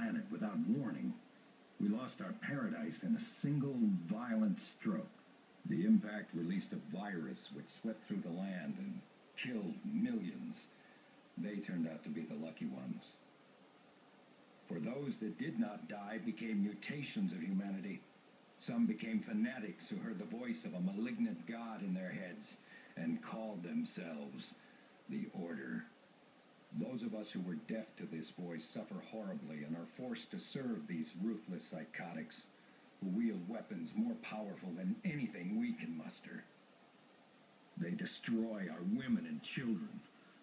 planet without warning. We lost our paradise in a single violent stroke. The impact released a virus which swept through the land and killed millions. They turned out to be the lucky ones. For those that did not die became mutations of humanity. Some became fanatics who heard the voice of a malignant god in their heads and called themselves the Order. Those of us who were deaf to this voice suffer horribly and are forced to serve these ruthless psychotics who wield weapons more powerful than anything we can muster. They destroy our women and children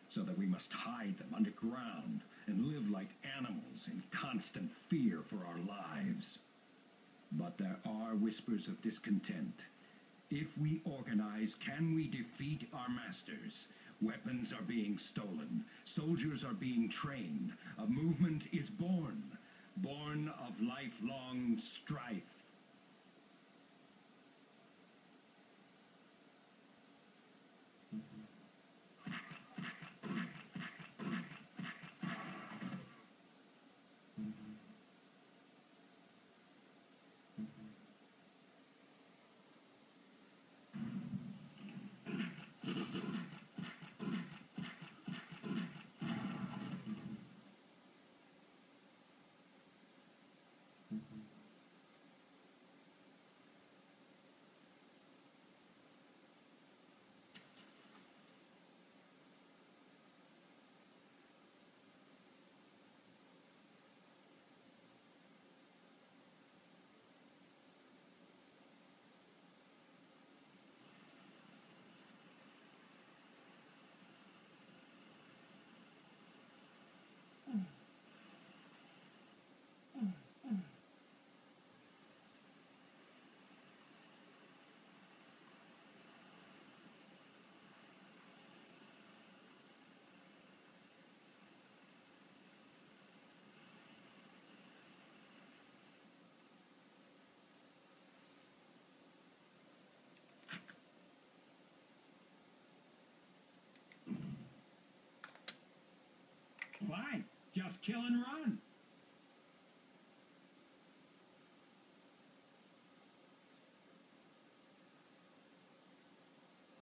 so that we must hide them underground and live like animals in constant fear for our lives. But there are whispers of discontent. If we organize, can we defeat our masters? Weapons are being stolen. Soldiers are being trained. A movement is born. Born of lifelong strife. Fine. Just kill and run.